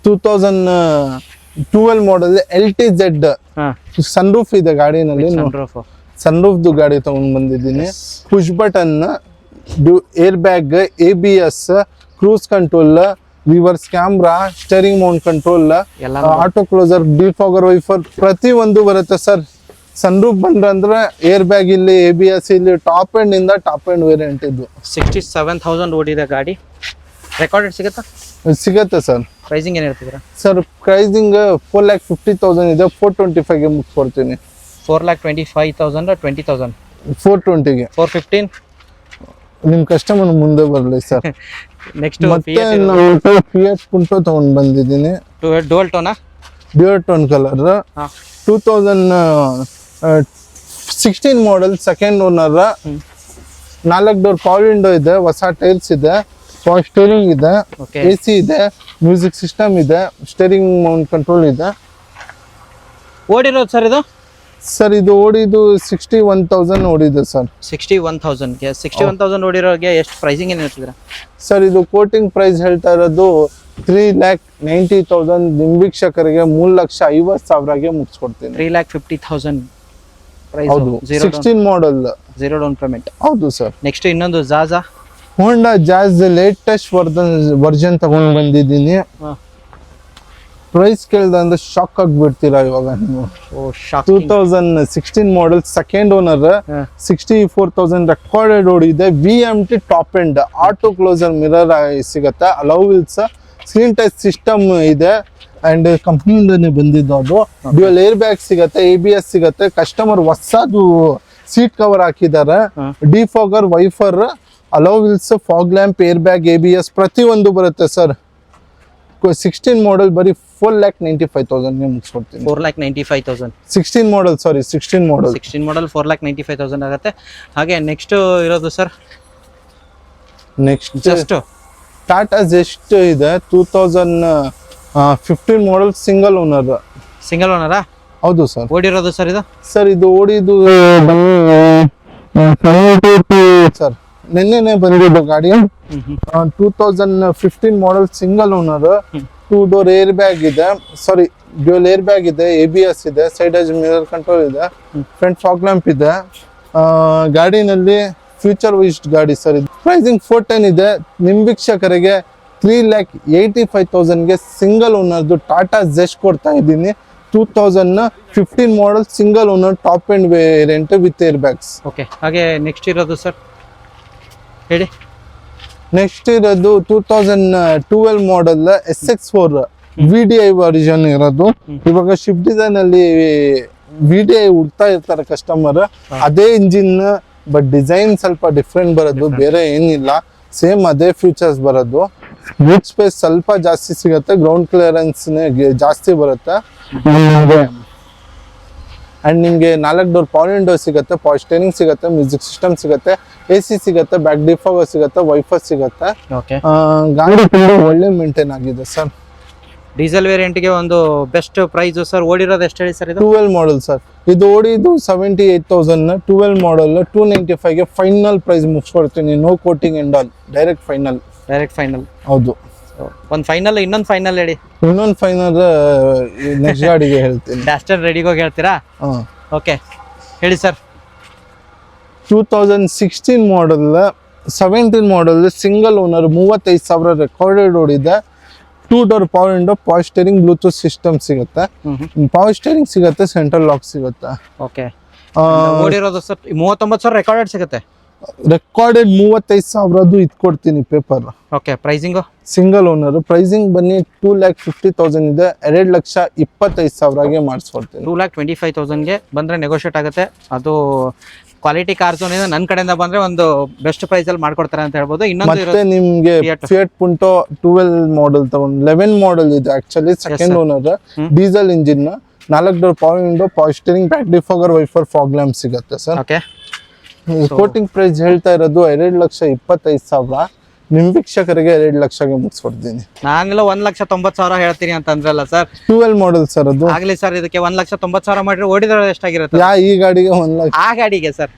2012 model LTZ sunroof ಇದೆ ಗಾಡಿನಲ್ಲಿ. ಸನ್ ರೂಫ್ ಗಾಡಿ ತಗೊಂಡ್ ಬಂದಿದ್ದೀನಿ. Push button, air bag, ABS, cruise control, reverse camera, steering mount control, auto closer, defogger, wiper ಪ್ರತಿ ಒಂದು ಬರುತ್ತೆ ಸರ್. ಸನ್ ರೂಫ್ ಬಂದ್ರೆ ಏರ್ ಬ್ಯಾಗ್ ಇಲ್ಲಿ, ABS ಇಲ್ಲಿ, ಟಾಪ್ ಎಂಡ್ ಇಂದ ಟಾಪ್ ಎಂಡ್ ವೇರಿಯಂಟ್ ಇದು. 67,000 ಓಡಿದೆ ಗಾಡಿ. ರೆಕಾರ್ಡೆಡ್ ಸಿಗತ್ತೆ ಸರ್. ಪ್ರೈಸಿಂಗ್ ಏನು ಹೇಳ್ತಿದ್ದೀರಾ ಸರ್? ಪ್ರೈಸಿಂಗ್ 4,50,000 ಇದೆ, 425 ಗೆ ಮುಗಿಸ್ಕೊಡ್ತೀನಿ. 4,25,000 20,000 420 ಗೆ 415 ನಿಮ್ ಕಸ್ಟಮರ್ ಮುಂದೆ ಬರಲಿ ಸರ್. ನೆಕ್ಸ್ಟ್ ಮತ್ತೆ ಫಿಯಟ್ ಪುಂಟೋ ತಗೊಂಡ್ ಬಂದಿದ್ದೀನಿ. Dual tone colour 2016 model second owner. 4 door power window ಇದೆ, ಹೊಸ ಟೈಲ್ಸ್ ಇದೆ, ಪವರ್ ಸ್ಟೇರಿಂಗ್ ಇದೆ, AC ಇದೆ, ಮ್ಯೂಸಿಕ್ ಸಿಸ್ಟಮ್ ಇದೆ, ಸ್ಟೇರಿಂಗ್ ಮೌಂಟ್ ಕಂಟ್ರೋಲ್ ಇದೆ. ಓಡಿರೋದು ಸರ್ ಇದು? ಸರ್ ಇದು ಓಡಿದು 61,000 ಓಡಿದೆ ಸರ್. 61,000ಗೆ 61,000 ಓಡಿರೋಗೆ ಎಷ್ಟು ಪ್ರೈಸಿಂಗ್ ಏನು ಹೇಳ್ತಿದ್ದೀರಾ ಸರ್? ಇದು ಕೋಟಿಂಗ್ ಪ್ರೈಸ್ ಹೇಳ್ತಾ ಇರೋದು 3,90,000. ನಿಮ್ ವೀಕ್ಷಕರಿಗೆ 3,50,000ಗೆ ಮುಗಿಸ್ಕೊಡ್ತೀನಿ. 3,50,000 ಪ್ರೈಸ್. ಹೌದು, 16 ಮಾಡಲ್, 0 ಡೌನ್ ಪೇಮೆಂಟ್. ಹೌದು ಸರ್. ನೆಕ್ಸ್ಟ್ ಇನ್ನೊಂದು ಜಾಜಾ ಹೋಂಡಾ ಜಾಜ್ ಲೇಟೆಸ್ಟ್ ವರ್ಜನ್ ತಗೊಂಡ್ ಬಂದಿದ್ದೀನಿ. ಪ್ರೈಸ್ ಕೇಳ್ದಂದ್ರೆ ಶಾಕ್ ಆಗ್ಬಿಡ್ತೀರಾ ಇವಾಗ ನೀವು. 2016 ಮಾಡಲ್ ಸೆಕೆಂಡ್ ಓನರ್, 64,000 ರೆಕಾರ್ಡೆಡ್ ಓಡಿದೆ. VMT top end, auto closer mirror ಸಿಗತ್ತೆ, alloy wheels, screen touch system ಇದೆ ಅಂಡ್ ಕಂಪ್ನಿಯಿಂದನೇ ಬಂದಿದ್ದು. ಅದು ಡ್ಯುಯಲ್ ಏರ್ ಬ್ಯಾಗ್ ಸಿಗತ್ತೆ, ABS ಸಿಗತ್ತೆ. ಕಸ್ಟಮರ್ ಹೊಸದು ಸೀಟ್ ಕವರ್ ಹಾಕಿದ್ದಾರೆ, defogger, wiper, alloy wheels, fog lamp, air bag, ABS ಪ್ರತಿ ಒಂದು ಬರುತ್ತೆ ಸರ್. 16 ಮಾಡಲ್ ಬರೀ 4,95,000 ಮುಗಿಸ್ಕೊಡ್ತೀನಿ. 4,95,000 16 ಮಾಡಲ್, ಸಾರಿ 16 ಮಾಡಲ್. 16 ಮಾಡಲ್ 4,95,000 ಆಗುತ್ತೆ. ಹಾಗೆ ನೆಕ್ಸ್ಟ್ ಇರೋದು sir? Next just Tata just ಇದೆ, 2015 ಮಾಡಲ್ ಸಿಂಗಲ್ ಓನರ್. ಸಿಂಗಲ್ ಓನರಾ? ಹೌದು ಸರ್. ಓಡಿರೋದು ಸರ್ ಇದು? ಸರ್ ಇದು ಓಡಿದು ಸರ್ ನಿನ್ನೆನೆ ಬಂದಿದ್ದು ಗಾಡಿ. 2015 model single owner, 2 door air bag ಇದೆ, ಸಾರಿ ಡ್ಯುಯಲ್ ಏರ್ ಬ್ಯಾಗ್ ಇದೆ, ABS ಇದೆ, ಸೈಡ್ ಎಡ್ಜ್ ಮಿರರ್ ಕಂಟ್ರೋಲ್ ಇದೆ, ಫ್ರಂಟ್ ಫಾಗ್ ಲ್ಯಾಂಪ್ ಇದೆ. ಗಾಡಿನಲ್ಲಿ ಫ್ಯೂಚರ್ ವಿಸ್ಟ್ ಗಾಡಿ ಸರ್. ಇದು ಪ್ರೈಸಿಂಗ್ 410 ಇದೆ. ನಿಮ್ ವೀಕ್ಷಕರಿಗೆ 3,85,000ಗೆ ಸಿಂಗಲ್ ಓನರ್ದು ಟಾಟಾ ಜೆಸ್ಟ್ ಕೊಡ್ತಾ ಇದ್ದೀನಿ. 2015 model single owner, top end variant with air bags. Okay. ಹಾಗೆ ನೆಕ್ಸ್ಟ್ ಇರೋದು ಸರ್ ಹೇಳಿ? ನೆಕ್ಸ್ಟ್ ಇರೋದು 2012 ಮಾಡಲ್ SX4 VDI ವರ್ಜನ್ ಇರೋದು. ಇವಾಗ ಶಿಫ್ಟ್ ಡಿಸೈನ್ ಅಲ್ಲಿ VDI ಹುಡ್ತಾ ಇರ್ತಾರೆ ಕಸ್ಟಮರ್, ಅದೇ ಇಂಜಿನ್ ಬಟ್ ಡಿಸೈನ್ ಸ್ವಲ್ಪ ಡಿಫ್ರೆಂಟ್ ಬರೋದು, ಬೇರೆ ಏನಿಲ್ಲ, ಸೇಮ್ ಅದೇ ಫೀಚರ್ಸ್ ಬರೋದು. ಬೂಟ್ ಸ್ಪೇಸ್ ಸ್ವಲ್ಪ ಜಾಸ್ತಿ ಸಿಗುತ್ತೆ, ಗ್ರೌಂಡ್ ಕ್ಲಿಯರೆನ್ಸ್ ಜಾಸ್ತಿ ಬರುತ್ತೆ. ಅಂಡ್ ನಿಮ್ಗೆ 4 ಡೋರ್ ಪವರ್ ವಿಂಡೋ ಸಿಗುತ್ತೆ, ಪವರ್ ಸ್ಟೇರಿಂಗ್ ಸಿಗುತ್ತೆ, ಮ್ಯೂಸಿಕ್ ಸಿಸ್ಟಮ್ ಸಿಗುತ್ತೆ, AC ಸಿಗುತ್ತೆ, ಬ್ಯಾಕ್ ಡಿಫಾಗರ್ ಸಿಗುತ್ತೆ, ವೈಫರ್ ಸಿಗುತ್ತೆ. ಗಾಡಿ ತುಂಬಾ ಒಳ್ಳೆ ಮೇಂಟೈನ್ ಆಗಿದೆ ಸರ್. ಡೀಸೆಲ್ ವೇರಿಯಂಟ್ಗೆ ಒಂದು ಬೆಸ್ಟ್ ಪ್ರೈಸ್ ಸರ್. ಓಡಿರೋದು ಎಷ್ಟು ಹೇಳಿ ಸರ್ ಇದು? 12 ಮಾಡಲ್ ಸರ್. ಇದು ಓಡಿದ್ದು 78,000. 12 ಮಾಡಲ್ 295ಗೆ ಫೈನಲ್ ಪ್ರೈಸ್ ಮುಗಿಸ್ಕೊಡ್ತೀನಿ. No quoting and all, direct final. ಹೌದು. ಒಂದು ಫೈನಲ್, ಇನ್ನೊಂದು ಫೈನಲ್ ಹೇಳಿ. ಇನ್ನೊಂದು ಫೈನಲ್ ನೆಕ್ಸ್ಟ್ ಗಾಡಿಗೆ ಹೇಳ್ತೀನಿ. ಡಾಸ್ಟರ್ ರೆಡಿಗೆ ಹೋಗಿ ಹೇಳ್ತೀರಾ? ಓಕೆ ಹೇಳಿ ಸರ್. 2016 ಮಾಡಲ್ 17 ಮಾಡಲ್ ಸಿಂಗಲ್ ಓನರ್, 35,000 ರೆಕಾರ್ಡೆಡ್ ಓಡಿದೆ. 2 door power window, power steering, Bluetooth system ಸಿಗುತ್ತೆ, ಪವರ್ ಸ್ಟೇರಿಂಗ್ ಸಿಗುತ್ತೆ, ಸೆಂಟ್ರಲ್ ಲಾಕ್ ಸಿಗುತ್ತೆ. ಓಕೆ. ಓಡಿರೋದು ಸರ್ 39,000 ರೆಕಾರ್ಡೆಡ್ ಸಿಗುತ್ತೆ. ರೆಕಾರ್ಡೆಡ್ 35,000 ಇದು ಕೊಡ್ತೀನಿ paper. Okay. Pricing single owner pricing ಬನ್ನಿ 2,50,000 ಇದೆ, 2,25,000ಗೆ ಮಾಡಿಸ್ಕೊಡ್ತೀನಿ. 2,25,000ಗೆ ಬಂದ್ರೆ ನೆಗೋಷಿಯೇಟ್ ಆಗುತ್ತೆ. ಅದು ಕ್ವಾಲಿಟಿ ಕಾರ್ಸ್ ನನ್ನ ಕಡೆಯಿಂದ ಬಂದ್ರೆ ಒಂದು ಬೆಸ್ಟ್ ಪ್ರೈಸ್ ಅಲ್ಲಿ ಮಾಡ್ಕೊಡ್ತಾರೆ ಅಂತ ಹೇಳ್ಬೋದು. ಮತ್ತೆ ನಿಮ್ಗೆ ಫಿಯಟ್ ಪುಂಟೋ 12 ಮಾಡಲ್ ತಗೊಂಡು 11 ಮಾಡಲ್ ಇದೆ actually, second owner, diesel engine, 4 door power window, power steering, back defogger, wiper, fog lamp ಸಿಗುತ್ತೆ ಸರ್. ಓಕೆ. ಕೋಟಿಂಗ್ ಪ್ರೈಸ್ ಹೇಳ್ತಾ ಇರೋದು 2,25,000. ನಿಮ್ ವೀಕ್ಷಕರಿಗೆ 2 ಲಕ್ಷಗೆ ಮುಗಿಸ್ಕೊಡ್ತೀನಿ. ನಾನೆಲ್ಲ 1,90,000 ಹೇಳ್ತೀನಿ ಅಂತ ಅಂದ್ರಲ್ಲ ಸರ್. 12 ಮಾಡೆಲ್ ಸರ್ ಅದು. ಆಗ್ಲಿ ಸರ್, ಇದಕ್ಕೆ 1,90,000 ಮಾಡಿದ್ರೆ ಓಡಿದ್ರೆ ಎಷ್ಟಾಗಿರುತ್ತೆ? ಈ ಗಾಡಿಗೆ 1 ಲಕ್ಷ. ಆ ಗಾಡಿಗೆ ಸರ್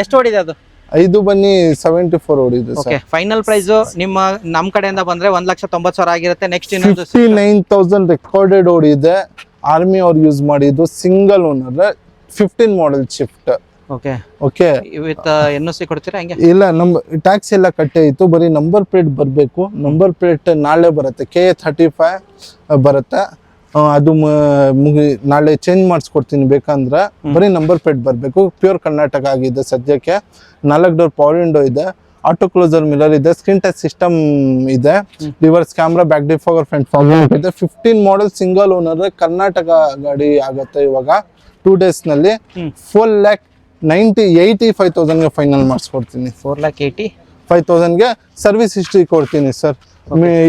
ಎಷ್ಟು ಓಡಿದೆ ಅದು? 5 ಬನ್ನಿ 74 ಓಡಿದೆ ಸರ್. ಓಕೆ, ಫೈನಲ್ ಪ್ರೈಸ್ ನಮ್ ಕಡೆಯಿಂದ ಬಂದ್ರೆ 1,90,000 ಆಗಿರುತ್ತೆ. ನೆಕ್ಸ್ಟ್ ಇನ್ನೊಂದು 59,000 ರೆಕಾರ್ಡೆಡ್ ಓಡಿದೆ. ಆರ್ಮಿ ಅವ್ರು ಯೂಸ್ ಮಾಡಿದ್ದು, single owner, 15 model shift. Okay okay, with NOC ಕೊಡ್ತೀರಾ ಹೆಂಗೆ? ಇಲ್ಲ, ನಮ್ಮ ಟ್ಯಾಕ್ಸ್ ಎಲ್ಲ ಕಟ್ಟೆ ಇತ್ತು, ಬರೀ ನಂಬರ್ ಪ್ಲೇಟ್ ಬರಬೇಕು. ನಂಬರ್ ಪ್ಲೇಟ್ ನಾಳೆ ಬರುತ್ತೆ, KA35 ಬರುತ್ತೆ. ಅದು ನಾಳೆ ಚೇಂಜ್ ಮಾಡಿಸ್ಕೊಡ್ತೀನಿ ಬೇಕಂದ್ರೆ. ಬರೀ ನಂಬರ್ ಪ್ಲೇಟ್ ಬರಬೇಕು. ಪ್ಯೂರ್ ಕರ್ನಾಟಕ ಆಗಿದೆ ಸದ್ಯಕ್ಕೆ. 4 ಡೋರ್ ಪವರ್ ವಿಂಡೋ ಇದೆ, ಆಟೋ ಕ್ಲೋಸರ್ ಮಿರರ್ ಇದೆ, ಸ್ಕ್ರೀನ್ ಟಚ್ ಸಿಸ್ಟಮ್ ಇದೆ, reverse camera, back defogger, front fog lamp ಇದೆ. 15 ಮಾಡೆಲ್ ಸಿಂಗಲ್ ಓನರ್ ಕರ್ನಾಟಕ ಗಾಡಿ ಆಗುತ್ತೆ ಇವಾಗ 2 days ನಲ್ಲಿ. 4,85,000ಗೆ ಫೈನಲ್ ಮಾಡಿಸ್ಕೊಡ್ತೀನಿ. 4,85,000 ಸರ್ವಿಸ್ ಹಿಸ್ಟ್ರಿ ಕೊಡ್ತೀನಿ ಸರ್.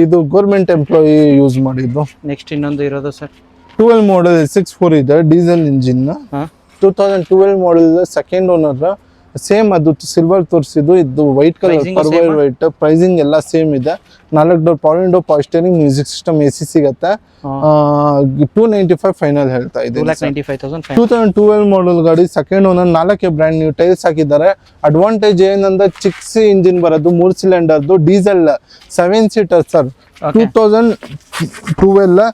ಇದು ಗೌರ್ಮೆಂಟ್ ಎಂಪ್ಲಾಯಿ ಯೂಸ್ ಮಾಡಿದ್ದು. ನೆಕ್ಸ್ಟ್ ಇನ್ನೊಂದು ಇರೋದು ಸರ್ 12 ಮಾಡೆಲ್ 64 ಇದೆ, diesel engine. 2012 model, second owner. Same ಅದು ಸಿಲ್ವರ್ ತೋರಿಸಿದ್ದು, ಇದು ವೈಟ್ ಕಲರ್ ಪರ್ವೈರ್ ವೈಟ್. ಪ್ರೈಸಿಂಗ್ ಎಲ್ಲ ಸೇಮ್ ಇದೆ. 4 door power window, power steering, music system, AC ಸಿಗುತ್ತೆ. 295 ಫೈನಲ್ ಹೇಳ್ತಾ ಇದ್ದೀನಿ. 2,95,000. 2012 ಮಾಡೆಲ್ ಗಾಡಿ, second owner, 4 brand new tyres ಹಾಕಿದ್ದಾರೆ. ಅಡ್ವಾಂಟೇಜ್ ಏನಂದ್ರೆ ಚಿಕ್ಸಿ ಇಂಜಿನ್ ಬರೋದು, 3 ಸಿಲಿಂಡರ್ದು, diesel, 7 seater sir. 2012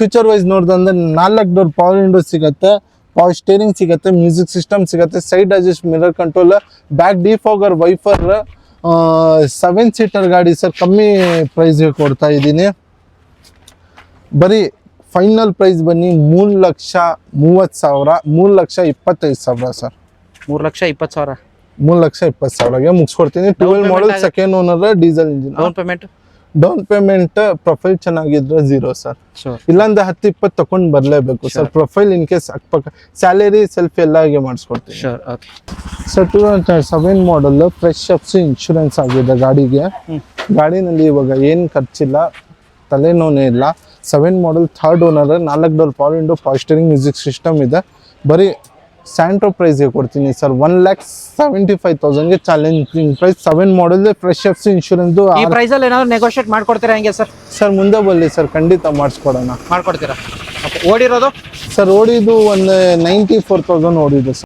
feature wise ನೋಡ್ದಂದ್ರೆ 4 ಡೋರ್ ಪವರ್ ವಿಂಡೋ ಸಿಗುತ್ತೆ, ಪವರ್ ಸ್ಟೀರಿಂಗ್ ಸಿಗುತ್ತೆ, ಮ್ಯೂಸಿಕ್ ಸಿಸ್ಟಮ್ ಸಿಗುತ್ತೆ, side adjust mirror control, back defogger, wiper. 7 seater ಗಾಡಿ ಸರ್. ಕಮ್ಮಿ ಪ್ರೈಸ್ಗೆ ಕೊಡ್ತಾ ಇದ್ದೀನಿ. ಬರೀ ಫೈನಲ್ ಪ್ರೈಸ್ ಬನ್ನಿ 3,30,000, 3,25,000 ಸರ್. 3,20,000. 3,20,000ಗೆ ಮುಗಿಸ್ಕೊಡ್ತೀನಿ. 12 model, second owner, diesel engine. Down payment profile ಚೆನ್ನಾಗಿದ್ರೆ 0 ಸರ್. ಇಲ್ಲಾಂದ್ರೆ 10-20 ತಗೊಂಡ್ ಬರ್ಲೇಬೇಕು ಸರ್. ಪ್ರೊಫೈಲ್ ಇನ್ ಕೇಸ್ ಅಕ್ಕಪಕ್ಕ, ಸ್ಯಾಲರಿ, ಸೆಲ್ಫ್ ಎಲ್ಲಾಗೆ ಮಾಡಿಸ್ಕೊಡ್ತೀನಿ sir. 2007 model, fresh ups insurance ಆಗಿದೆ ಗಾಡಿಗೆ. ಗಾಡಿನಲ್ಲಿ ಇವಾಗ ಏನ್ ಖರ್ಚಿಲ್ಲ, ತಲೆನೋನೇ ಇಲ್ಲ. 7 model, third owner, 4 door power window, power steering, music system ಇದೆ. ಬರೀ ಸ್ಯಾಂಟ್ರೋ ಪ್ರೈಸ್ಗೆ ಕೊಡ್ತೀನಿ ಸರ್. 1,75,000ಗೆ challenging price. 7 model, fresh FC insurance. ಈ ಪ್ರೈಸ್ ಅಲ್ಲಿ ಏನಾದ್ರು ನೆಗೋಷಿಯೇಟ್ ಮಾಡ್ಕೊಡ್ತೀರಾ ಹೆಂಗೆ ಸರ್? ಸರ್ ಮುಂದೆ ಬರಲಿ ಸರ್, ಖಂಡಿತ ಮಾಡಿಸ್ಕೊಡೋಣ. ಮಾಡ್ಕೊಡ್ತೀರಾ? ಓಡಿರೋದು ಸರ್? ಓಡಿದ್ದು ಒಂದು 94,000 ಓಡಿದ್ದು ಸರ್.